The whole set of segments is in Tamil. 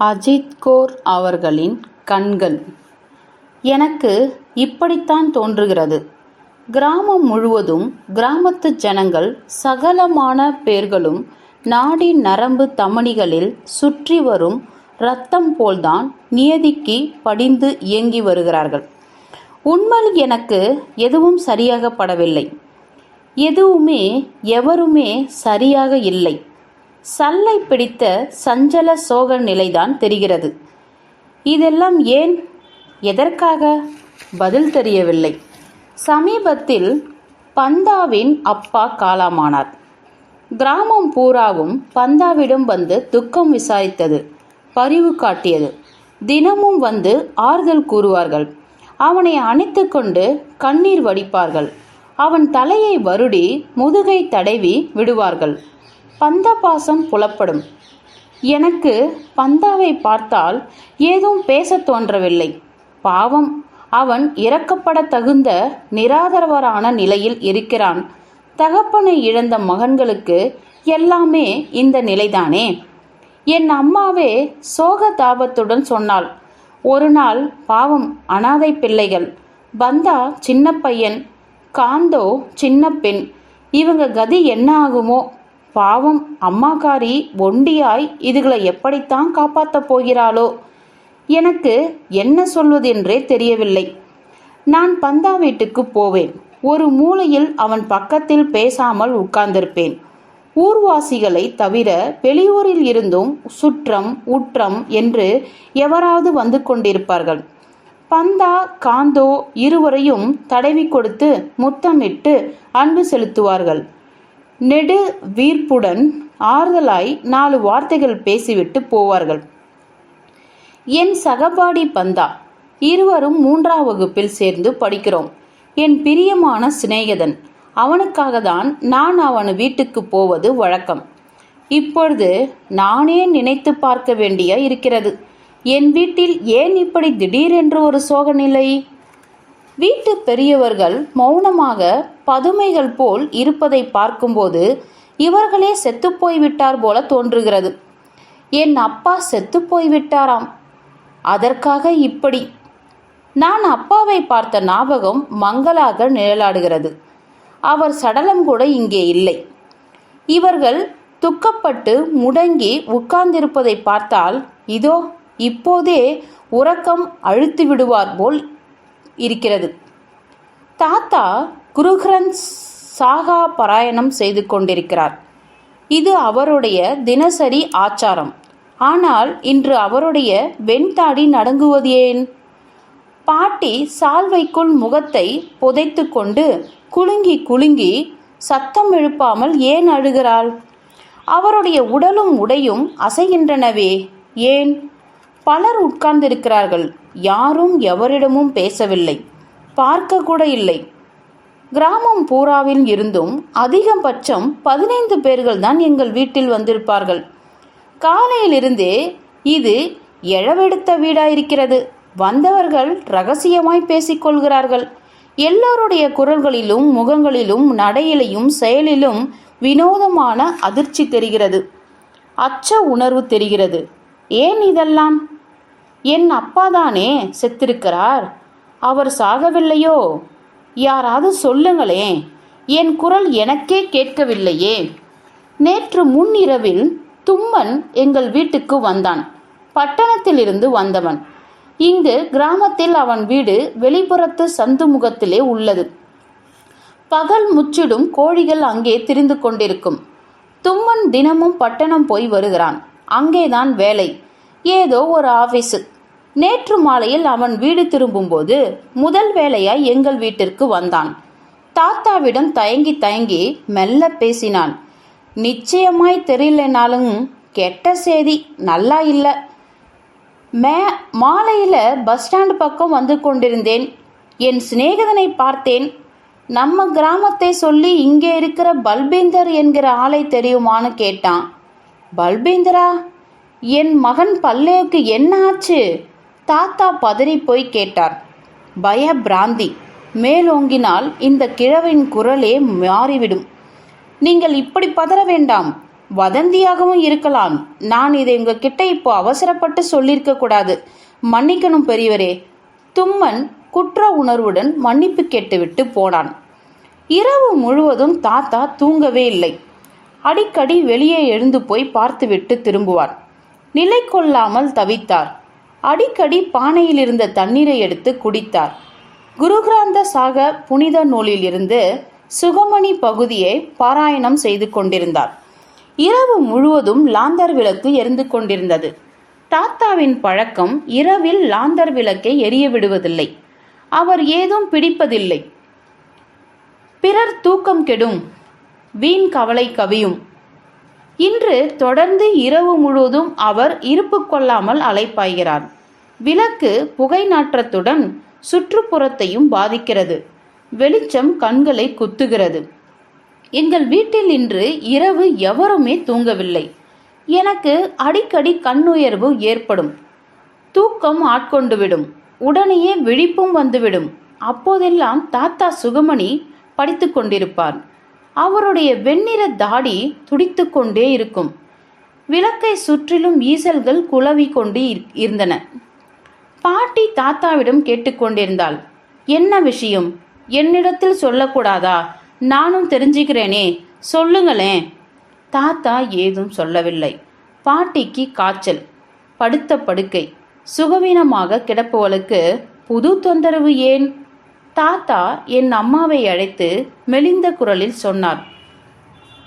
அஜித் கோர் அவர்களின் கண்கள். எனக்கு இப்படித்தான் தோன்றுகிறது. கிராமம் முழுவதும் கிராமத்து ஜனங்கள் சகலமான பேர்களும் நாடி நரம்பு தமனிகளில் சுற்றி வரும் இரத்தம் போல்தான் நியதிக்கு படிந்து இயங்கி வருகிறார்கள். உண்மையில் எனக்கு எதுவும் சரியாக படவில்லை. எதுவுமே எவருமே சரியாக இல்லை. சல்லை பிடித்த சஞ்சல சோக நிலைதான் தெரிகிறது. இதெல்லாம் ஏன், எதற்காக? பதில் தெரியவில்லை. சமீபத்தில் பந்தாவின் அப்பா காலமானார். கிராமம் பூராவும் பந்தாவிடம் வந்து துக்கம் விசாரித்தது, பரிவு காட்டியது. தினமும் வந்து ஆறுதல் கூறுவார்கள். அவனை அணைத்து கொண்டு கண்ணீர் வடிப்பார்கள். அவன் தலையை வருடி முதுகை தடவி விடுவார்கள். பந்த பாசம் புலப்படும். எனக்கு பந்தாவை பார்த்தால் ஏதும் பேச தோன்றவில்லை. பாவம், அவன் இறக்கப்பட தகுந்த நிராதரவரான நிலையில் இருக்கிறான். தகப்பனை இழந்த மகன்களுக்கு எல்லாமே இந்த நிலைதானே. என் அம்மாவே சோக தாபத்துடன் சொன்னாள். ஒரு நாள், பாவம் அனாதை பிள்ளைகள், பந்தா சின்ன பையன், காந்தோ சின்ன பெண், இவங்க கதி என்ன ஆகுமோ? பாவம் அம்மாக்காரி ஒண்டியாய் இதுகளை எப்படித்தான் காப்பாற்றப் போகிறாளோ? எனக்கு என்ன சொல்வதென்றே தெரியவில்லை. நான் பந்தா வீட்டுக்கு போவேன். ஒரு மூலையில் அவன் பக்கத்தில் பேசாமல் உட்கார்ந்திருப்பேன். ஊர்வாசிகளை தவிர வெளியூரில் இருந்தும் சுற்றம் உற்றம் என்று எவராவது வந்து கொண்டிருப்பார்கள். பந்தா காந்தோ இருவரையும் தடவி கொடுத்து முத்தமிட்டு அன்பு செலுத்துவார்கள். நெடு வீர்ப்புடன் ஆறுதலாய் 4 வார்த்தைகள் பேசிவிட்டு போவார்கள். என் சகபாடி பந்தா, இருவரும் 3ஆம் வகுப்பில் சேர்ந்து படிக்கிறோம். என் பிரியமான சிநேகிதன். அவனுக்காக தான் நான் அவன் வீட்டுக்கு போவது வழக்கம். இப்பொழுது நானே நினைத்து பார்க்க வேண்டிய இருக்கிறது. என் வீட்டில் ஏன் இப்படி திடீரென்று ஒரு சோக நிலை? வீட்டு பெரியவர்கள் மௌனமாக பதுமைகள் போல் இருப்பதை பார்க்கும்போது இவர்களே செத்துப்போய்விட்டார் போல தோன்றுகிறது. என் அப்பா செத்துப்போய்விட்டாராம். அதற்காக இப்படி. நான் அப்பாவை பார்த்த ஞாபகம் மங்கலாக நிழலாடுகிறது. அவர் சடலம் கூட இங்கே இல்லை. இவர்கள் துக்கப்பட்டு முடங்கி உட்கார்ந்திருப்பதை பார்த்தால் இதோ இப்போதே உறக்கம் அழுத்தி விடுவார் போல் இருக்கிறது. தாத்தா குருகிரந்த் சாகா பாராயணம் செய்து கொண்டிருக்கிறார். இது அவருடைய தினசரி ஆச்சாரம். ஆனால் இன்று அவருடைய வெண்தாடி நடுங்குவது ஏன்? பாட்டி சால்வைக்குள் முகத்தை புதைத்து கொண்டு குலுங்கி குலுங்கி சத்தம் எழுப்பாமல் ஏன் அழுகிறாள்? அவருடைய உடலும் உடையும் அசைகின்றனவே, ஏன்? பலர் உட்கார்ந்திருக்கிறார்கள். யாரும் எவரிடமும் பேசவில்லை, பார்க்க கூட இல்லை. கிராமம் பூராவில் இருந்தும் அதிகபட்சம் 15 பேர்கள் தான் எங்கள் வீட்டில் வந்திருப்பார்கள். காலையிலிருந்தே இது எழவெடுத்த வீடாயிருக்கிறது. வந்தவர்கள் ரகசியமாய் பேசிக்கொள்கிறார்கள். எல்லோருடைய குரல்களிலும் முகங்களிலும் நடையிலையும் செயலிலும் வினோதமான அதிர்ச்சி தெரிகிறது. அச்ச உணர்வு தெரிகிறது. ஏன் இதெல்லாம்? என் அப்பாதானே செத்திருக்கிறார். அவர் சாகவில்லையோ? யாராவது சொல்லுங்களேன். என் குரல் எனக்கே கேட்கவில்லையே. நேற்று முன்னிரவில் தும்மன் எங்கள் வீட்டுக்கு வந்தான். பட்டணத்திலிருந்து வந்தவன். இங்கு கிராமத்தில் அவன் வீடு வெளிப்புறத்து சந்து முகத்திலே உள்ளது. பகல் முச்சிடும் கோழிகள் அங்கே திரிந்து கொண்டிருக்கும். தும்மன் தினமும் பட்டணம் போய் வருகிறான். அங்கேதான் வேலை, ஏதோ ஒரு ஆபீஸு. நேற்று மாலையில் அவன் வீடு திரும்பும்போது முதல் வேலையாய் எங்கள் வீட்டிற்கு வந்தான். தாத்தாவிடம் தயங்கி தயங்கி மெல்ல பேசினான். நிச்சயமாய் தெரியலனாலும் கெட்ட செய்தி நல்லா இல்லை. மாலையில் பஸ் ஸ்டாண்டு பக்கம் வந்து கொண்டிருந்தேன். என் சிநேகிதனை பார்த்தேன். நம்ம கிராமத்தை சொல்லி இங்கே இருக்கிற பல்பீந்தர் என்கிற ஆளை தெரியுமான்னு கேட்டான். பல்பீந்தரா? என் மகன் பல்லேவுக்கு என்ன ஆச்சு? தாத்தா பதறி போய் கேட்டார். பய பிராந்தி மேலோங்கினால் இந்த கிழவின் குரலே மாறிவிடும். நீங்கள் இப்படி பதற வேண்டாம். வதந்தியாகவும் இருக்கலாம். நான் இதை உங்ககிட்ட இப்போ அவசரப்பட்டு சொல்லியிருக்க கூடாது. மன்னிக்கணும் பெரியவரே. தும்மன் குற்ற உணர்வுடன் மன்னிப்பு கேட்டுவிட்டு போனான். இரவு முழுவதும் தாத்தா தூங்கவே இல்லை. அடிக்கடி வெளியே எழுந்து போய் பார்த்துவிட்டு திரும்புவார். நிலை கொள்ளாமல் தவித்தார். அடிக்கடி பானையில் இருந்த தண்ணீரை எடுத்து குடித்தார். குருகிராந்த சாக புனித நூலில் இருந்து சுகமணி பகுதியை பாராயணம் செய்து கொண்டிருந்தார். இரவு முழுவதும் லாந்தர் விளக்கு எரிந்து கொண்டிருந்தது. தாத்தாவின் பழக்கம் இரவில் லாந்தர் விளக்கை எரிய விடுவதில்லை. அவர் ஏதும் பிடிப்பதில்லை. பிறர் தூக்கம் கெடும், வீண் கவலை கவியும். இன்று தொடர்ந்து இரவு முழுவதும் அவர் இருப்பு கொள்ளாமல் அலைப்பாய்கிறார். விளக்கு புகை நாற்றத்துடன் சுற்றுப்புறத்தையும் பாதிக்கிறது. வெளிச்சம் கண்களை குத்துகிறது. எங்கள் வீட்டில் இன்று இரவு எவருமே தூங்கவில்லை. எனக்கு அடிக்கடி கண்ணுயர்வு ஏற்படும். தூக்கம் ஆட்கொண்டுவிடும். உடனேயே விழிப்பும் வந்துவிடும். அப்போதெல்லாம் தாத்தா சுகமணி படித்து கொண்டிருப்பார். அவருடைய வெண்ணிற தாடி துடித்து கொண்டே இருக்கும். விளக்கை சுற்றிலும் ஈசல்கள் குளவி கொண்டு இருந்தன. பாட்டி தாத்தாவிடம் கேட்டுக்கொண்டிருந்தாள். என்ன விஷயம்? என்னிடத்தில் சொல்லக்கூடாதா? நானும் தெரிஞ்சுக்கிறேனே, சொல்லுங்களேன். தாத்தா ஏதும் சொல்லவில்லை. பாட்டிக்கு காய்ச்சல், படுத்த படுக்கை. சுகவீனமாக கிடப்பவளுக்கு புது தொந்தரவு ஏன்? தாத்தா என் அம்மாவை அழைத்து மெலிந்த குரலில் சொன்னார்.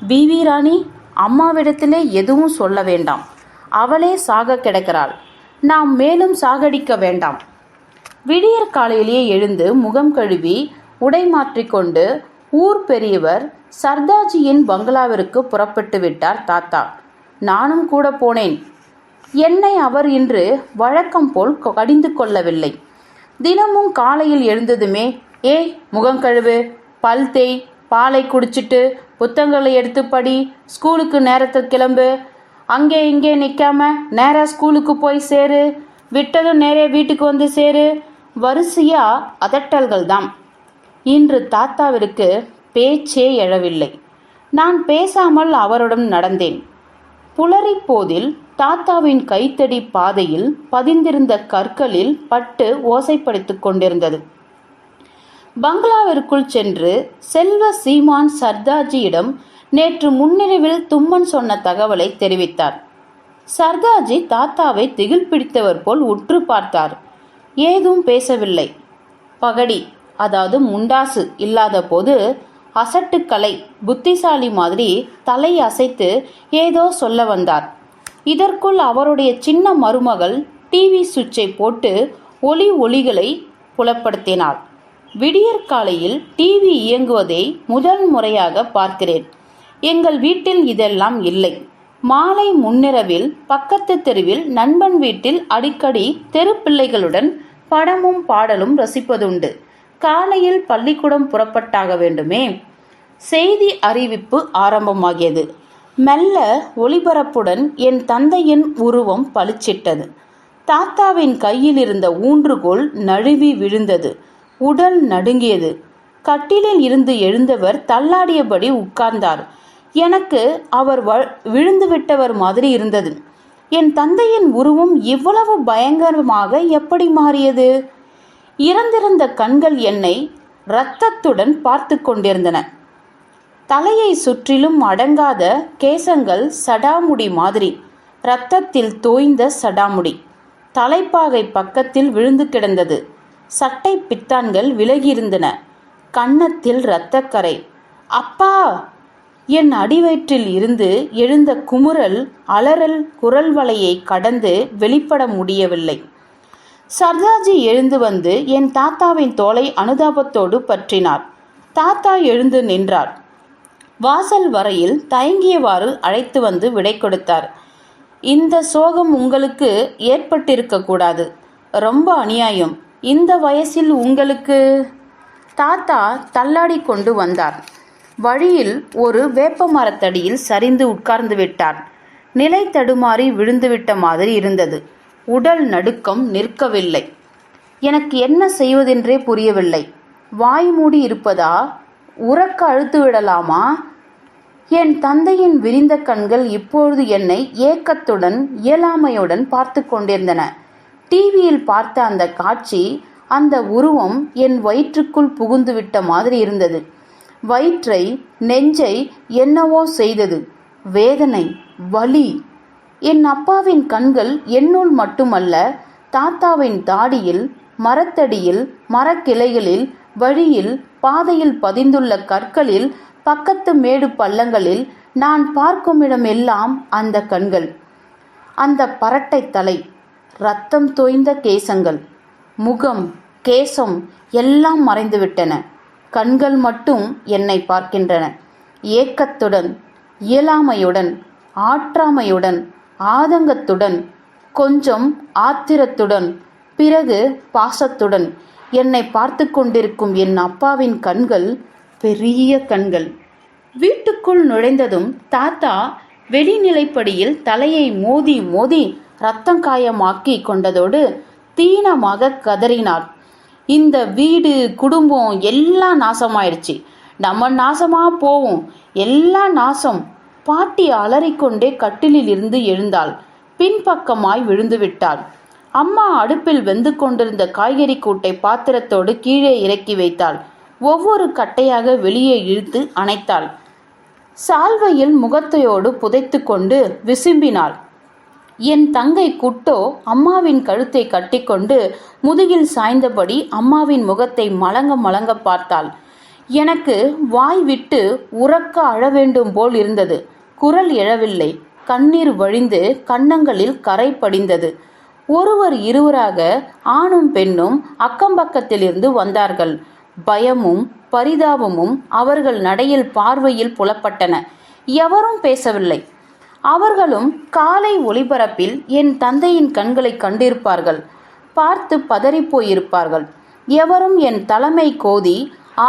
பிவி ராணி, அம்மாவிடத்திலே எதுவும் சொல்ல வேண்டாம். அவளே சாக கிடக்கிறாள். நாம் மேலும் சாகடிக்க வேண்டாம். விடியற் காலையிலேயே எழுந்து முகம் கழுவி உடை மாற்றிக்கொண்டு ஊர் பெரியவர் சர்தாஜியின் பங்களாவிற்கு புறப்பட்டு விட்டார் தாத்தா. நானும் கூட போனேன். என்னை அவர் இன்று வழக்கம் போல் கடிந்து கொள்ளவில்லை. தினமும் காலையில் எழுந்ததுமே, ஏய் முகம் கழுவு, பல் தேய், பாலை குடிச்சிட்டு புத்தகங்களை எடுத்து படி, ஸ்கூலுக்கு நேரத்தில் கிளம்பு, அங்கே இங்கே நிற்காம நேராக ஸ்கூலுக்கு போய் சேரு, விட்டதும் நேரே வீட்டுக்கு வந்து சேரு, வரிசையா அதட்டல்கள் தான். இன்று தாத்தாவிற்கு பேச்சே எழவில்லை. நான் பேசாமல் அவருடன் நடந்தேன். புலரி போதில் தாத்தாவின் கைத்தடி பாதையில் பதிந்திருந்த கற்களில் பட்டு ஓசைப்படுத்திக் கொண்டிருந்தது. பங்களாவிற்குள் சென்று செல்வ சீமான் சர்தாஜியிடம் நேற்று முன்னிரவில் தும்மன் சொன்ன தகவலை தெரிவித்தார். சர்தாஜி தாத்தாவை திகில் பிடித்தவர் போல் உற்று பார்த்தார். ஏதும் பேசவில்லை. பகடி, அதாவது முண்டாசு இல்லாத போது அசட்டுக்கலை புத்திசாலி மாதிரி தலை அசைத்து ஏதோ சொல்ல வந்தார். இதற்குள் அவருடைய சின்ன மருமகள் டிவி சுவிட்சை போட்டு ஒளிகளை புலப்படுத்தினாள். விடியற்காலையில் டிவி இயங்குவதை முதல் முறையாக பார்க்கிறேன். எங்கள் வீட்டில் இதெல்லாம் இல்லை. மாலை முன்னிரவில் பக்கத்து தெருவில் நண்பன் வீட்டில் அடிக்கடி தெரு பிள்ளைகளுடன் படமும் பாடலும் ரசிப்பதுண்டு. காலையில் பள்ளிக்கூடம் புறப்பட்டாக வேண்டுமே. செய்தி அறிவிப்பு ஆரம்பமாகியது. மெல்ல ஒளிபரப்புடன் என் தந்தையின் உருவம் பளிச்சிட்டது. தாத்தாவின் கையில் இருந்த ஊன்றுகோல் நழுவி விழுந்தது. உடல் நடுங்கியது. கட்டிலில் இருந்து எழுந்தவர் தள்ளாடியபடி உட்கார்ந்தார். எனக்கு அவர் விழுந்து விட்டவர் மாதிரி இருந்தது. என் தந்தையின் உருவம் இவ்வளவு பயங்கரமாக எப்படி மாறியது? இறந்திருந்த கண்கள் என்னை இரத்தத்துடன் பார்த்து கொண்டிருந்தன. தலையை சுற்றிலும் அடங்காத கேசங்கள் சடாமுடி மாதிரி, இரத்தத்தில் தோய்ந்த சடாமுடி. தலைப்பாகை பக்கத்தில் விழுந்து கிடந்தது. சட்டை பித்தான்கள் விலகியிருந்தன. கன்னத்தில் இரத்தக்கரை. அப்பா! என் அடிவயிற்றில் இருந்து எழுந்த குமுறல் அலறல் குரல் வலையை கடந்து வெளிப்பட முடியவில்லை. சர்தாஜி எழுந்து வந்து என் தாத்தாவின் தோலை அனுதாபத்தோடு பற்றினார். தாத்தா எழுந்து நின்றார். வாசல் வரையில் தயங்கியவாறு அழைத்து வந்து விடை கொடுத்தார். இந்த சோகம் உங்களுக்கு ஏற்பட்டிருக்க கூடாது. ரொம்ப அநியாயம். இந்த வயசில் உங்களுக்கு. தாத்தா தள்ளாடி கொண்டு வந்தார். வழியில் ஒரு வேப்ப மரத்தடியில் சரிந்து உட்கார்ந்து விட்டார். நிலை தடுமாறி விழுந்துவிட்ட மாதிரி இருந்தது. உடல் நடுக்கம் நிற்கவில்லை. எனக்கு என்ன செய்வதென்றே புரியவில்லை. வாய் மூடி இருப்பதா? உறக்க அழுத்து விடலாமா? என் தந்தையின் விரிந்த கண்கள் இப்பொழுது என்னை ஏக்கத்துடன் இயலாமையுடன் பார்த்து கொண்டிருந்தன. டிவியில் பார்த்த அந்த காட்சி, அந்த உருவம் என் வயிற்றுக்குள் புகுந்துவிட்ட மாதிரி இருந்தது. வயிற்றை, நெஞ்சை என்னவோ செய்தது. வேதனை, வலி. என் அப்பாவின் கண்கள் என்னுள் மட்டுமல்ல, தாத்தாவின் தாடியில், மரத்தடியில், மரக்கிளைகளில், வழியில், பாதையில் பதிந்துள்ள கற்களில், பக்கத்து மேடு பள்ளங்களில் நான் பார்க்கும் இடமெல்லாம் அந்த கண்கள். அந்த பரட்டை தலை, இரத்தம் தோய்ந்த கேசங்கள், முகம், கேசம் எல்லாம் மறைந்துவிட்டன. கண்கள் மட்டும் என்னை பார்க்கின்றன. ஏக்கத்துடன், இயலாமையுடன், ஆற்றாமையுடன், ஆதங்கத்துடன், கொஞ்சம் ஆத்திரத்துடன், பிறகு பாசத்துடன் என்னை பார்த்து கொண்டிருக்கும் என் அப்பாவின் கண்கள் பெரிய கண்கள். வீட்டுக்குள் நுழைந்ததும் தாத்தா வெளிநிலைப்படியில் தலையை மோதி மோதி இரத்தங்காயமாக்கி கொண்டதோடு தீனமாக கதறினார். இந்த வீடு, குடும்பம் எல்லாம் நாசமாயிடுச்சு, நம்ம நாசமா போவோம், எல்லாம் நாசம். பாட்டி அலறிக்கொண்டே கட்டிலில் இருந்து எழுந்தாள். பின்பக்கமாய் விழுந்து விட்டாள். அம்மா அடுப்பில் வெந்து கொண்டிருந்த காய்கறி கூட்டை பாத்திரத்தோடு கீழே இறக்கி வைத்தாள். ஒவ்வொரு கட்டையாக வெளியே இழுத்து அணைத்தாள். சால்வையில் முகத்தையோடு புதைத்து கொண்டு விசும்பினாள். என் தங்கை குட்டோ அம்மாவின் கழுத்தை கட்டிக்கொண்டு முதுகில் சாய்ந்தபடி அம்மாவின் முகத்தை மலங்க மலங்க பார்த்தாள். எனக்கு வாய் விட்டு உறக்க அழ வேண்டும் போல் இருந்தது. குரல் எழவில்லை. கண்ணீர் வழிந்து கன்னங்களில் கரை படிந்தது. ஒருவர் இருவராக ஆணும் பெண்ணும் அக்கம்பக்கத்திலிருந்து வந்தார்கள். பயமும் பரிதாபமும் அவர்கள் நடையில், பார்வையில் புலப்பட்டன. எவரும் பேசவில்லை. அவர்களும் காலை ஒளிபரப்பில் என் தந்தையின் கண்களை கண்டிருப்பார்கள். பார்த்து பதறிப்போயிருப்பார்கள். எவரும் என் தலைமை கோதி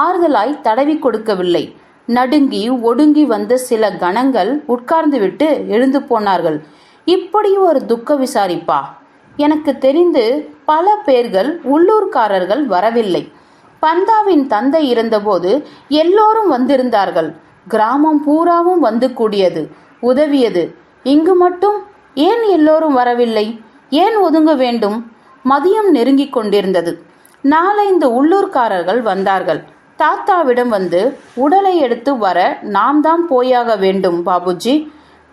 ஆறுதலாய் தடவி கொடுக்கவில்லை. நடுங்கி ஒடுங்கி வந்த சில கணங்கள் உட்கார்ந்துவிட்டு எழுந்து போனார்கள். இப்படி ஒரு துக்க விசாரிப்பா? எனக்கு தெரிந்து பல பேர்கள் உள்ளூர்காரர்கள் வரவில்லை. பந்தாவின் தந்தை இருந்தபோது எல்லோரும் வந்திருந்தார்கள். கிராமம் பூராவும் வந்து கூடியது, உதவியது. இங்கு மட்டும் ஏன் எல்லோரும் வரவில்லை? ஏன் ஒதுங்க வேண்டும்? மதியம் நெருங்கி கொண்டிருந்தது. 4-5 உள்ளூர்காரர்கள் வந்தார்கள். தாத்தாவிடம் வந்து, உடலை எடுத்து வர நாம் தான் போயாக வேண்டும் பாபுஜி.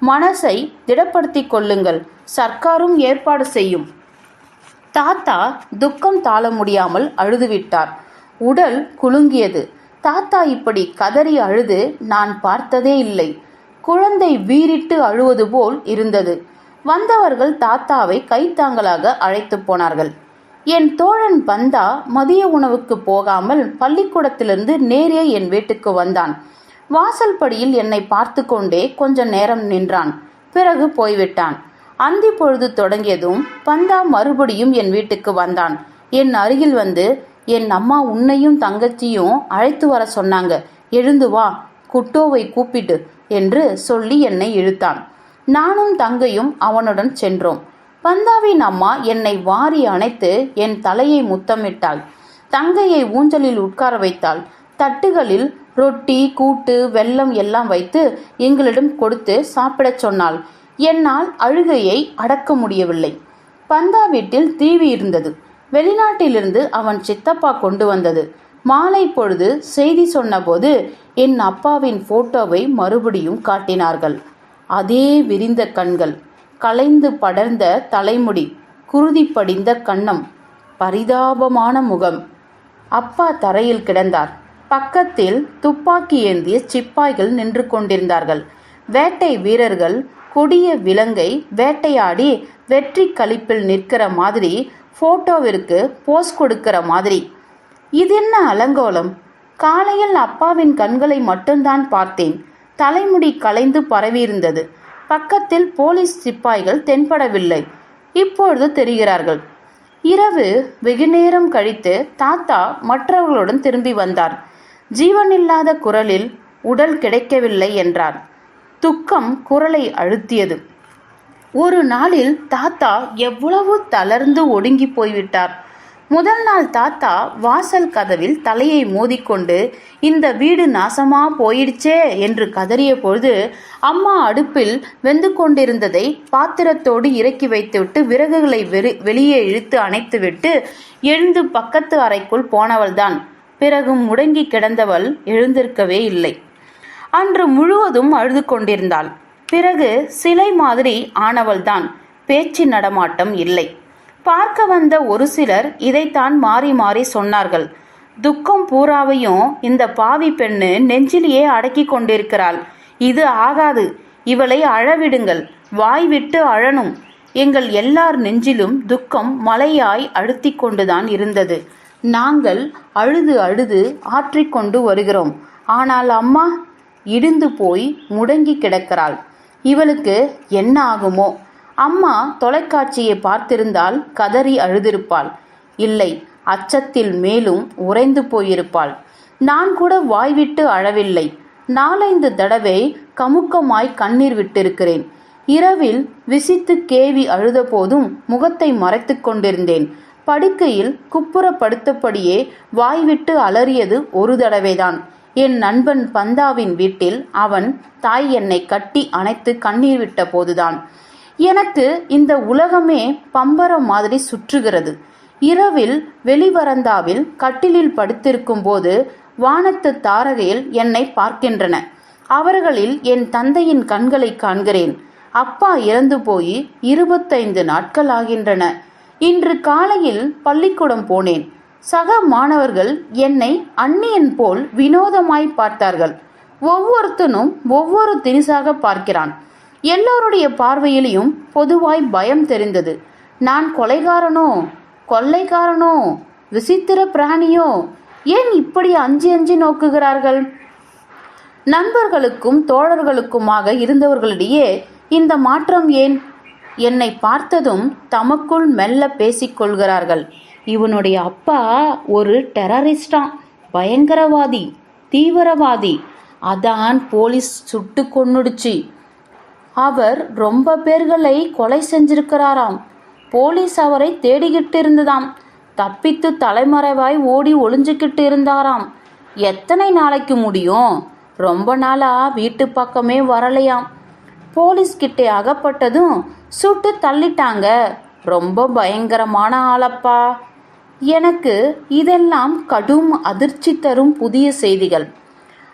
மனசை திடப்படுத்தி கொள்ளுங்கள், சர்க்காரும் ஏற்பாடு செய்யும். தாத்தா துக்கம் தாழ முடியாமல் அழுதுவிட்டார். உடல் குலுங்கியது. தாத்தா இப்படி கதறி அழுது நான் பார்த்ததே இல்லை. குழந்தை வீறிட்டு அழுவது போல் இருந்தது. வந்தவர்கள் தாத்தாவை கைத்தாங்கலாக அழைத்து போனார்கள். என் தோழன் பந்தா மதிய உணவுக்கு போகாமல் பள்ளிக்கூடத்திலிருந்து நேரே என் வீட்டுக்கு வந்தான். வாசல் படியில் என்னை பார்த்து கொண்டே கொஞ்ச நேரம் நின்றான். பிறகு போய்விட்டான். அந்தி பொழுது தொடங்கியதும் பந்தா மறுபடியும் என் வீட்டுக்கு வந்தான். என் அருகில் வந்து, என் அம்மா உன்னையும் தங்கச்சியும் அழைத்து வர சொன்னாங்க, எழுந்து வா, குட்டோவை கூப்பிட்டு என்று சொல்லி என்னை இழுத்தான். நானும் தங்கையும் அவனுடன் சென்றோம். பந்தாவின் அம்மா என்னை வாரி அணைத்து என் தலையை முத்தமிட்டாள். தங்கையை ஊஞ்சலில் உட்கார வைத்தாள். தட்டுகளில் ரொட்டி, கூட்டு, வெல்லம் எல்லாம் வைத்து எங்களிடம் கொடுத்து சாப்பிடச் சொன்னாள். என்னால் அழுகையை அடக்க முடியவில்லை. பந்தா வீட்டில் டிவி இருந்தது. வெளிநாட்டிலிருந்து அவன் சித்தப்பா கொண்டு வந்தது. மாலை பொழுது செய்தி சொன்னபோது என் அப்பாவின் போட்டோவை மறுபடியும் காட்டினார்கள். அதே விரிந்த கண்கள், கலைந்து படர்ந்த தலைமுடி, குருதி படிந்த கன்னம், பரிதாபமான முகம். அப்பா தரையில் கிடந்தார். பக்கத்தில் துப்பாக்கி ஏந்திய சிப்பாய்கள் நின்று கொண்டிருந்தார்கள். வேட்டை வீரர்கள் கொடிய விலங்கை வேட்டையாடி வெற்றி களிப்பில் நிற்கிற மாதிரி, போட்டோவிற்கு போஸ் கொடுக்கிற மாதிரி. இது என்ன அலங்கோலம்? காலையில் அப்பாவின் கண்களை மட்டும்தான் பார்த்தேன். தலைமுடி கலைந்து பரவியிருந்தது. பக்கத்தில் போலீஸ் சிப்பாய்கள் தென்படவில்லை. இப்பொழுது தெரிகிறார்கள். இரவு வெகுநேரம் கழித்து தாத்தா மற்றவர்களுடன் திரும்பி வந்தார். ஜீவனில்லாத குரலில் உடல் கிடைக்கவில்லை என்றார். துக்கம் குரலை அழுத்தியது. ஒரு நாளில் தாத்தா எவ்வளவு தளர்ந்து ஒடுங்கி போய்விட்டார். முதல் நாள் தாத்தா வாசல் கதவில் தலையை மோதிக்கொண்டு இந்த வீடு நாசமா போயிடுச்சே என்று கதறிய பொழுது அம்மா அடுப்பில் வெந்து கொண்டிருந்ததை பாத்திரத்தோடு இறக்கி வைத்துவிட்டு விறகுகளை வெளியே இழுத்து அணைத்துவிட்டு எழுந்து பக்கத்து அறைக்குள் போனவள்தான். பிறகு முடங்கி கிடந்தவள் எழுந்திருக்கவே இல்லை. அன்று முழுவதும் அழுது கொண்டிருந்தாள். பிறகு சிலை மாதிரி ஆனவள்தான். பேச்சு நடமாட்டம் இல்லை. பார்க்க வந்த ஒரு சிலர் இதைத்தான் மாறி மாறி சொன்னார்கள். துக்கம் பூராவையும் இந்த பாவி பெண்ணு நெஞ்சிலேயே அடக்கி கொண்டிருக்கிறாள். இது ஆகாது, இவளை அழவிடுங்கள், வாய் விட்டு அழணும். எங்கள் எல்லார் நெஞ்சிலும் துக்கம் மலையாய் அழுத்தி கொண்டுதான் இருந்தது. நாங்கள் அழுது அழுது ஆற்றிக்கொண்டு வருகிறோம். ஆனால் அம்மா இடிந்து போய் முடங்கி கிடக்கிறாள். இவளுக்கு என்ன ஆகுமோ? அம்மா தொலைக்காட்சியை பார்த்திருந்தால் கதறி அழுதிருப்பாள். இல்லை, அச்சத்தில் மேலும் உறைந்து போயிருப்பாள். நான் கூட வாய்விட்டு அழவில்லை. 4-5 தடவை கமுக்கமாய் கண்ணீர் விட்டிருக்கிறேன். இரவில் விசித்து கேவி அழுத போதும் முகத்தை மறைத்து கொண்டிருந்தேன். படுக்கையில் குப்புற படுத்தபடியே வாய்விட்டு அலறியது ஒரு தடவைதான். என் நண்பன் பந்தாவின் வீட்டில் அவன் தாய் என்னை கட்டி அணைத்து கண்ணீர் விட்ட போதுதான். எனக்கு இந்த உலகமே பம்பரம் மாதிரி சுற்றுகிறது. இரவில் வெளிவரந்தாவில் கட்டிலில் படுத்திருக்கும் போது வானத்து தாரகையில் என்னை பார்க்கின்றன. அவர்களில் என் தந்தையின் கண்களை காண்கிறேன். அப்பா இறந்து போய் 25 நாட்கள் ஆகின்றன. இன்று காலையில் பள்ளிக்கூடம் போனேன். சக மாணவர்கள் என்னை அந்நியன் போல் வினோதமாய் பார்த்தார்கள். ஒவ்வொருத்தனும் ஒவ்வொரு திரிசாக பார்க்கிறான். எல்லோருடைய பார்வையிலையும் பொதுவாய் பயம் தெரிந்தது. நான் கொலைகாரனோ, கொள்ளைக்காரனோ, விசித்திர பிராணியோ? ஏன் இப்படி அஞ்சி அஞ்சி நோக்குகிறார்கள்? நண்பர்களுக்கும் தோழர்களுக்குமாக இருந்தவர்களிடையே இந்த மாற்றம் ஏன்? என்னை பார்த்ததும் தமக்குள் மெல்ல பேசிக்கொள்கிறார்கள். இவனுடைய அப்பா ஒரு டெரரிஸ்டான், பயங்கரவாதி, தீவிரவாதி. அதான் போலீஸ் சுட்டு கொன்னுடுச்சு. அவர் ரொம்ப பேர்களை கொலை செஞ்சிருக்கிறாராம். போலீஸ் அவரை தேடிக்கிட்டு இருந்ததாம். தப்பித்து தலைமறைவாய் ஓடி ஒளிஞ்சுக்கிட்டு இருந்தாராம். எத்தனை நாளைக்கு முடியும்? ரொம்ப நாளா வீட்டு பக்கமே வரலையாம். போலீஸ்கிட்டே அகப்பட்டதும் சுட்டு தள்ளிட்டாங்க. ரொம்ப பயங்கரமான ஆளப்பா. எனக்கு இதெல்லாம் கடும் அதிர்ச்சி தரும் புதிய செய்திகள்.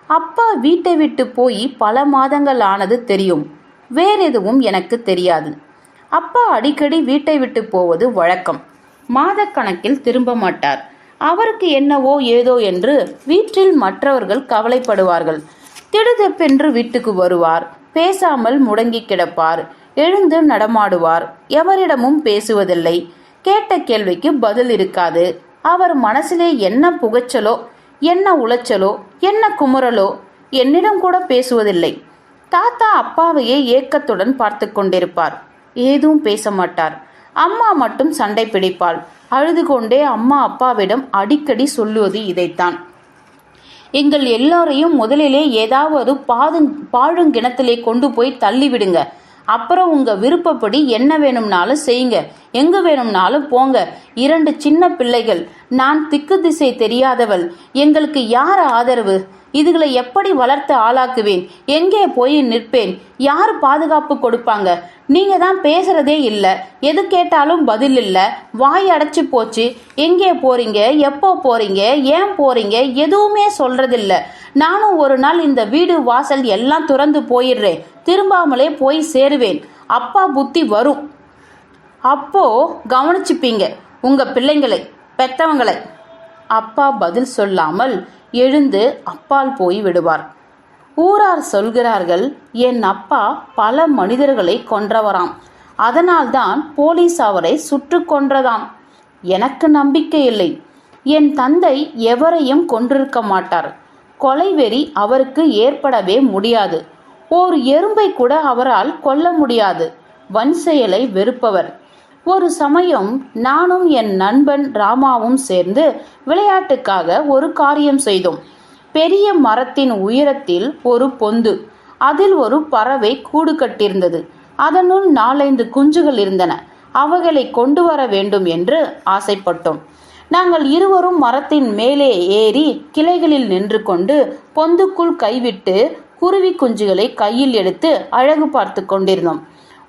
அப்பா வீட்டை விட்டு போய் பல மாதங்கள் ஆனது தெரியும். வேற எதுவும் எனக்கு தெரியாது. அப்பா அடிக்கடி வீட்டை விட்டு போவது வழக்கம். மாதக்கணக்கில் திரும்ப மாட்டார். அவருக்கு என்னவோ ஏதோ என்று வீட்டில் மற்றவர்கள் கவலைப்படுவார்கள். திடுதப்பென்று வீட்டுக்கு வருவார். பேசாமல் முடங்கி கிடப்பார். எழுந்து நடமாடுவார். எவரிடமும் பேசுவதில்லை. கேட்ட கேள்விக்கு பதில் இருக்காது. அவர் மனசிலே என்ன புகைச்சலோ, என்ன உளைச்சலோ, என்ன குமுறலோ என்னிடம் கூட பேசுவதில்லை. தாத்தா அப்பாவையே ஏக்கத்துடன் பார்த்து கொண்டிருப்பார். ஏதும் பேச மாட்டார். அம்மா மட்டும் சண்டை பிடிப்பாள். அழுது கொண்டே அம்மா அப்பாவிடம் அடிக்கடி சொல்லுவது இதைத்தான். எங்கள் எல்லோரையும் முதலிலே ஏதாவது பாழுங்கிணத்திலே கொண்டு போய் தள்ளிவிடுங்க. அப்புறம் உங்க விருப்பப்படி என்ன வேணும்னாலும் செய்யுங்க, எங்க வேணும்னாலும் போங்க. 2 சின்ன பிள்ளைகள். நான் திக்கு திசை தெரியாதவள். எங்களுக்கு யார் ஆதரவு? இதுகளை எப்படி வளர்த்து ஆளாக்குவேன்? எங்கே போய் நிற்பேன்? யார் பாதுகாப்பு கொடுப்பாங்க? நீங்க தான் பேசுறதே இல்லை. எது கேட்டாலும் பதில் இல்லை. வாய் அடைச்சி போச்சு. எங்கே போறீங்க, எப்போ போறீங்க, ஏன் போறீங்க, எதுவுமே சொல்றதில்ல. நானும் ஒரு நாள் இந்த வீடு வாசல் எல்லாம் துறந்து போயிடுறேன். திரும்பாமலே போய் சேருவேன். அப்பா புத்தி வரும். அப்போ கவனிச்சுப்பீங்க உங்க பிள்ளைங்களை, பெத்தவங்களை. அப்பா பதில் சொல்லாமல் எழுந்து அப்பால் போய் விடுவார். ஊரார் சொல்கிறார்கள், என் அப்பா பல மனிதர்களை கொன்றவராம். அதனால்தான் போலீஸ் அவரை சுட்டு கொன்றதாம். எனக்கு நம்பிக்கை இல்லை. என் தந்தை எவரையும் கொன்றிருக்க மாட்டார். கொலைவெறி அவருக்கு ஏற்படவே முடியாது. ஓர் எறும்பை கூட அவரால் கொல்ல முடியாது. வன் செயலை வெறுப்பவர். ஒரு சமயம் நானும் என் நண்பன் ராமாவும் சேர்ந்து விளையாட்டுக்காக ஒரு காரியம் செய்தோம். பெரிய மரத்தின் உயரத்தில் ஒரு பொந்து. அதில் ஒரு பறவை கூடு கட்டியிருந்தது. அதனுள் 4-5 குஞ்சுகள் இருந்தன. அவைகளை கொண்டு வர வேண்டும் என்று ஆசைப்பட்டோம். நாங்கள் இருவரும் மரத்தின் மேலே ஏறி கிளைகளில் நின்று கொண்டு பொந்துக்குள் கைவிட்டு குருவி குஞ்சுகளை கையில் எடுத்து அழகு பார்த்து கொண்டிருந்தோம்.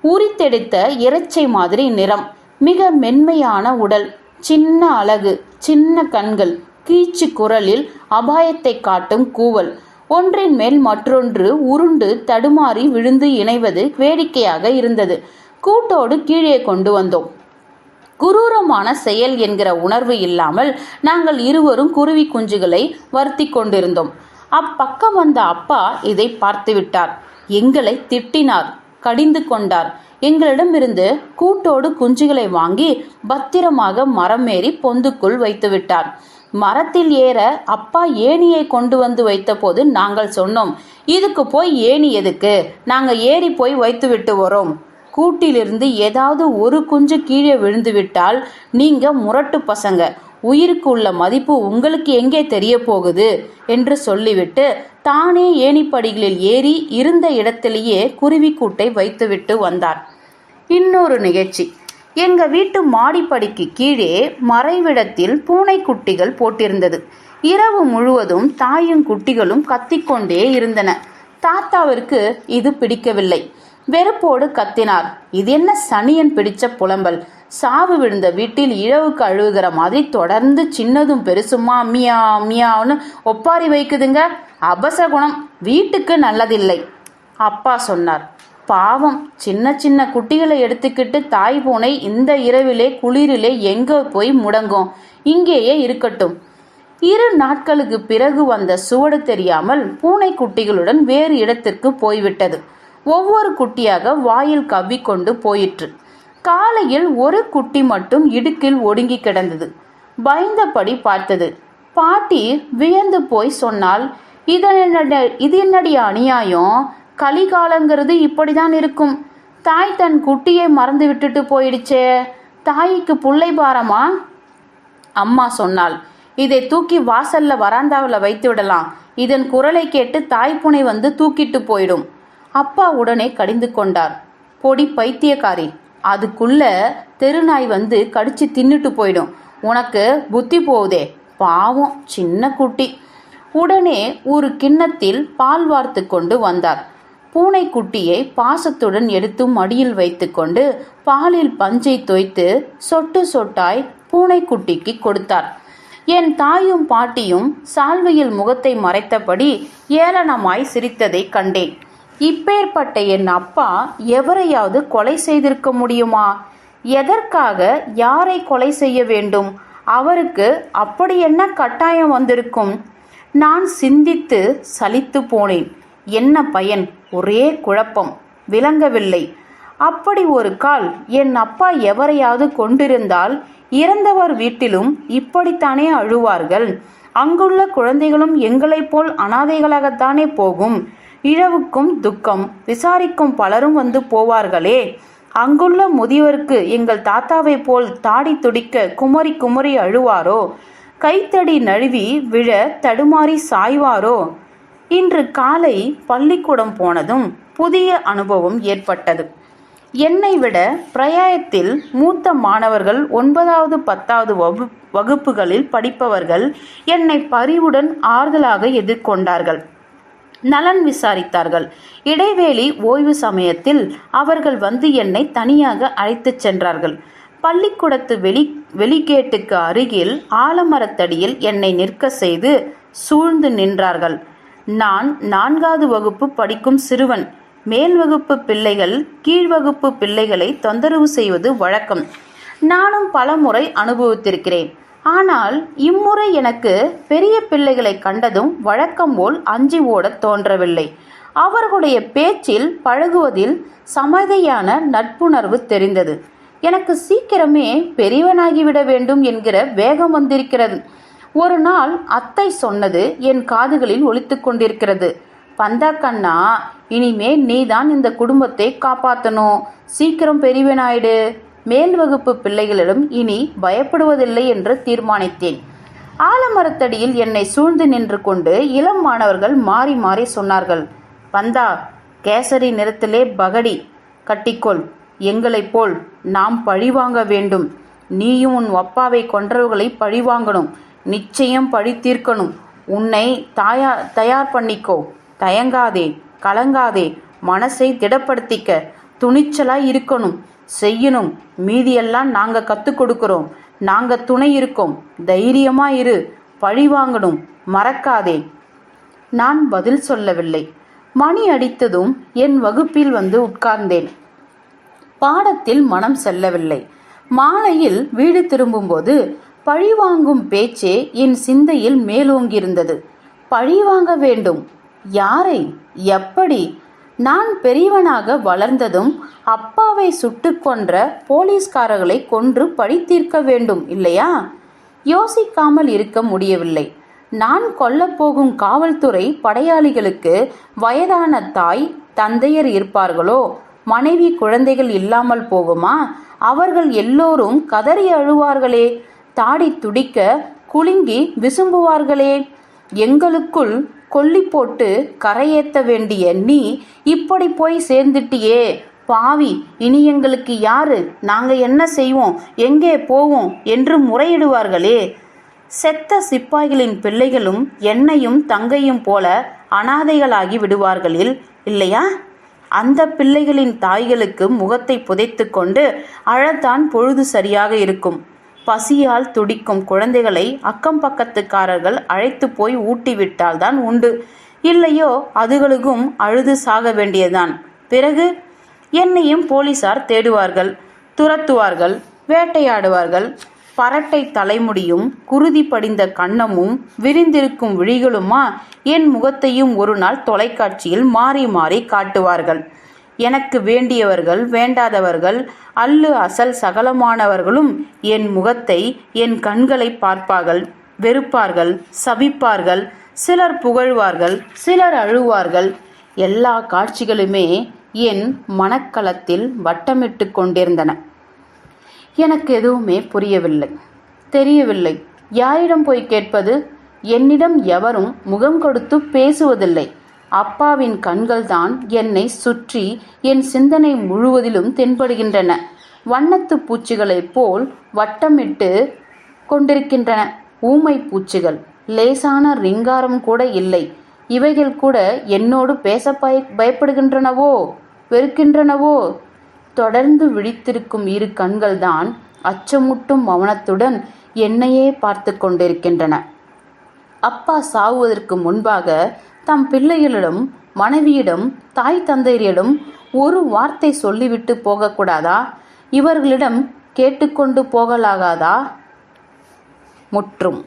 உரித்தெடுத்த இறைச்சை மாதிரி நிறம், மிக மென்மையான உடல், சின்ன அழகு, சின்ன கண்கள், கீச்சு குரலில் அபாயத்தை காட்டும் கூவல், ஒன்றின் மேல் மற்றொன்று உருண்டு தடுமாறி விழுந்து இணைவது வேடிக்கையாக இருந்தது. கூட்டோடு கீழே கொண்டு வந்தோம். குரூரமான செயல் என்கிற உணர்வு இல்லாமல் நாங்கள் இருவரும் குருவி குஞ்சுகளை வருத்தி கொண்டிருந்தோம். அப்பக்கம் வந்த அப்பா இதை பார்த்துவிட்டார். எங்களை திட்டினார், கடிந்து கொண்டார். எங்களிடமிருந்து கூட்டோடு குஞ்சுகளை வாங்கி பத்திரமாக மரம் ஏறி பொந்துக்குள் வைத்து விட்டார். மரத்தில் ஏற அப்பா ஏணியை கொண்டு வந்து வைத்த போது நாங்கள் சொன்னோம், இதுக்கு போய் ஏணி எதுக்கு, நாங்கள் ஏறி போய் வைத்து விட்டு வரோம். கூட்டிலிருந்து ஏதாவது ஒரு குஞ்சு கீழே விழுந்து விட்டால் நீங்க முரட்டு பசங்க, உயிருக்கு உள்ள மதிப்பு உங்களுக்கு எங்கே தெரிய போகுது என்று சொல்லிவிட்டு தானே ஏணிப்படிகளில் ஏறி இருந்த இடத்திலேயே குருவி கூட்டை வைத்துவிட்டு வந்தார். இன்னொரு நிகழ்ச்சி, எங்க வீட்டு மாடிப்படிக்கு கீழே மறைவிடத்தில் பூனைக்குட்டிகள் போட்டிருந்தது. இரவு முழுவதும் தாயும் குட்டிகளும் கத்திக்கொண்டே இருந்தன. தாத்தாவிற்கு இது பிடிக்கவில்லை. வெறுப்போடு கத்தினார். இது என்ன சனியன் பிடிச்ச புலம்பல், சாவு விழுந்த வீட்டில் இழவுக்கு அழுகுற மாதிரி தொடர்ந்து சின்னதும் பெருசுமா மியா மியான்னு ஒப்பாரி வைக்குதுங்க, அபசகுணம், வீட்டுக்கு நல்லதில்லை. அப்பா சொன்னார், பாவம், சின்ன சின்ன குட்டிகளை எடுத்துக்கிட்டு தாய் பூனை இந்த இரவிலே குளிரிலே எங்கே போய் முடங்கும், இங்கேயே இருக்கட்டும். 2 நாட்களுக்கு பிறகு வந்த சுவடு தெரியாமல் பூனை குட்டிகளுடன் வேறு இடத்திற்கு போய்விட்டது. ஒவ்வொரு குட்டியாக வாயில் கவ்விக்கொண்டு போயிற்று. காலையில் ஒரு குட்டி மட்டும் இடுக்கில் ஒடுங்கி கிடந்தது. பயந்தபடி பார்த்தது. பாட்டி வியந்து போய் சொன்னால், இது என்னடி அநியாயம், கலிகாலங்கிறது இப்படிதான் இருக்கும். தாய் தன் குட்டியை மறந்து விட்டுட்டு போயிடுச்சே, தாய்க்கு புள்ளை பாரமா? அம்மா சொன்னாள், இதை தூக்கி வாசல்ல வராந்தாவில் வைத்து விடலாம், இதன் குரலை கேட்டு தாய்ப்புனை வந்து தூக்கிட்டு போயிடும். அப்பா உடனே கடிந்து கொண்டார். பொடி பைத்தியக்காரி, அதுக்குள்ள தெருநாய் வந்து கடிச்சு தின்னுட்டு போயிடும், உனக்கு புத்தி போகுதே, பாவம் சின்ன குட்டி. உடனே ஒரு கிண்ணத்தில் பால் வார்த்து கொண்டு வந்தார். பூனைக்குட்டியை பாசத்துடன் எடுத்து மடியில் வைத்து கொண்டு பாலில் பஞ்சை தோய்த்து சொட்டு சொட்டாய் பூனைக்குட்டிக்கு கொடுத்தார். என் தாயும் பாட்டியும் சால்வையில் முகத்தை மறைத்தபடி ஏளனமாய் சிரித்ததை கண்டேன். இப்பேற்பட்ட என் அப்பா எவரையாவது கொலை செய்திருக்க முடியுமா? எதற்காக யாரை கொலை செய்ய வேண்டும்? அவருக்கு அப்படி என்ன கட்டாயம் வந்திருக்கும்? நான் சிந்தித்து சலித்து போனேன். என்ன பயன்? ஒரே குழப்பம், விளங்கவில்லை. அப்படி ஒரு கால் என் அப்பா எவரையாவது கொண்டிருந்தால் இறந்தவர் வீட்டிலும் இப்படித்தானே அழுவார்கள். அங்குள்ள குழந்தைகளும் எங்களைப் போல் அனாதைகளாகத்தானே போகும். இழவுக்கும் துக்கம் விசாரிக்கும் பலரும் வந்து போவார்களே. அங்குள்ள முதியவருக்கு எங்கள் தாத்தாவை போல் தாடி துடிக்க குமரி குமரி அழுவாரோ? கைத்தடி நழுவி விழ தடுமாறி சாய்வாரோ? இன்று காலை பள்ளிக்கூடம் போனதும் புதிய அனுபவம் ஏற்பட்டது. என்னை விட பிரயாயத்தில் மூத்த மாணவர்கள் 9வது 10வது வகுப்புகளில் படிப்பவர்கள் என்னை பரிவுடன் ஆறுதலாக எதிர்கொண்டார்கள். நலன் விசாரித்தார்கள். இடைவேளை ஓய்வு சமயத்தில் அவர்கள் வந்து என்னை தனியாக அழைத்துச் சென்றார்கள். பள்ளிக்கூடத்து வெளிகேட்டுக்கு அருகில் ஆலமரத்தடியில் என்னை நிற்க செய்து சூழ்ந்து நின்றார்கள். நான் 4வது வகுப்பு படிக்கும் சிறுவன். மேல் வகுப்பு பிள்ளைகள் கீழ்வகுப்பு பிள்ளைகளை தொந்தரவு செய்வது வழக்கம். நானும் பலமுறை அனுபவித்திருக்கிறேன். ஆனால் இம்முறை எனக்கு பெரிய பிள்ளைகளை கண்டதும் வழக்கம் போல் அஞ்சி ஓடத் தோன்றவில்லை. அவர்களுடைய பேச்சில் பழகுவதில் சமதையான நட்புணர்வு தெரிந்தது. எனக்கு சீக்கிரமே பெரியவனாகிவிட வேண்டும் என்கிற வேகம் வந்திருக்கிறது. ஒரு நாள் அத்தை சொன்னது என் காதுகளில் ஒலித்து கொண்டிருக்கிறது. பந்தாக்கண்ணா, இனிமே நீதான் இந்த குடும்பத்தை காப்பாற்றணும், சீக்கிரம் பெரியவனாயிடு, மேல் வகுப்பு பிள்ளைகளிடம் இனி பயப்படுவதில்லை என்று தீர்மானித்தேன். ஆலமரத்தடியில் என்னை சூழ்ந்து நின்று கொண்டு இளம் மாணவர்கள் மாறி மாறி சொன்னார்கள், பந்தா, கேசரி நிறத்திலே பகடி கட்டிக்கொள், எங்களைப் போல் நாம் பழிவாங்க வேண்டும், நீயும் உன் அப்பாவை கொன்றவர்களை பழிவாங்கணும். நிச்சயம் பழி தீர்க்கணும். உன்னை தயார் பண்ணிக்கோ. தயங்காதே, கலங்காதே. மனசை திடப்படுத்திக்க. துணிச்சலாய் இருக்கணும். செய்யணும். மீதியெல்லாம் நாங்க கற்றுக் கொடுக்குறோம். நாங்க துணை இருக்கோம். தைரியமா இரு. பழி வாங்கணும். மறக்காதே. நான் பதில் சொல்லவில்லை. மணி அடித்ததும் என் வகுப்பில் வந்து உட்கார்ந்தேன். பாடத்தில் மனம் செல்லவில்லை. மாலையில் வீடு திரும்பும்போது பழிவாங்கும் பேச்சே என் சிந்தையில் மேலோங்கியிருந்தது. பழிவாங்க வேண்டும். யாரை? எப்படி? நான் பெரியவனாக வளர்ந்ததும் அப்பாவை சுட்டு கொன்ற போலீஸ்காரர்களை கொன்று பழி தீர்க்க வேண்டும் இல்லையா? யோசிக்காமல் இருக்க முடியவில்லை. நான் கொல்லப்போகும் காவல்துறை படையாளிகளுக்கு வயதான தாய் தந்தையர் இருப்பார்களோ? மனைவி குழந்தைகள் இல்லாமல் போகுமா? அவர்கள் எல்லோரும் கதறி அழுவார்களே. தாடி துடிக்க குலுங்கி விசும்புவார்களே. எங்களுக்குள் கொல்லி போட்டு கரையேற்ற வேண்டிய நீ இப்படி போய் சேர்ந்துட்டியே பாவி, இனி எங்களுக்கு யாரு? நாங்க என்ன செய்வோம்? எங்கே போவோம் என்று முறையிடுவார்களே. செத்த சிப்பாய்களின் பிள்ளைகளும் என்னையும் தங்கையும் போல அனாதைகளாகி விடுவார்களில் இல்லையா? அந்த பிள்ளைகளின் தாய்களுக்கு முகத்தை புதைத்து கொண்டு அழத்தான் பொழுது சரியாக இருக்கும். பசியால் துடிக்கும் குழந்தைகளை அக்கம் பக்கத்துக்காரர்கள் அழைத்து போய் ஊட்டிவிட்டால் தான் உண்டு. இல்லையோ அதுகளுக்கும் அழுது சாக வேண்டியதுதான். பிறகு என்னையும் போலீசார் தேடுவார்கள், துரத்துவார்கள், வேட்டையாடுவார்கள். பரட்டை தலைமுடியும் குருதி படிந்த கன்னமும் விரிந்திருக்கும் விழிகளுமா என் முகத்தையும் ஒரு நாள் தொலைக்காட்சியில் மாறி மாறி காட்டுவார்கள். எனக்கு வேண்டியவர்கள் வேண்டாதவர்கள் அல்லு அசல் சகலமானவர்களும் என் முகத்தை என் கண்களை பார்ப்பார்கள், வெறுப்பார்கள், சபிப்பார்கள். சிலர் புகழ்வார்கள், சிலர் அழுவார்கள். எல்லா காட்சிகளுமே என் மனக்களத்தில் வட்டமிட்டு கொண்டிருந்தன. எனக்கு எதுவுமே புரியவில்லை, தெரியவில்லை. யாரிடம் போய் கேட்பது? என்னிடம் எவரும் முகம் கொடுத்து பேசுவதில்லை. அப்பாவின் கண்கள்தான் என்னை சுற்றி என் சிந்தனை முழுவதிலும் தென்படுகின்றன. வண்ணத்து பூச்சிகளைப் போல் வட்டமிட்டு கொண்டிருக்கின்றன. ஊமை பூச்சிகள். லேசான ரிங்காரம் கூட இல்லை. இவைகள் கூட என்னோடு பேச பயப்படுகின்றனவோ, வெறுக்கின்றனவோ? தொடர்ந்து விழித்திருக்கும் இரு கண்கள்தான் அச்சமூட்டும் மௌனத்துடன் என்னையே பார்த்து கொண்டிருக்கின்றன. அப்பா சாவுவதற்கு முன்பாக தம் பிள்ளைகளிடம், மனைவியிடம், தாய் தந்தையரிடம் ஒரு வார்த்தை சொல்லிவிட்டு போகக்கூடாதா? இவர்களிடம் கேட்டுக்கொண்டு போகலாகாதா? முற்றும்.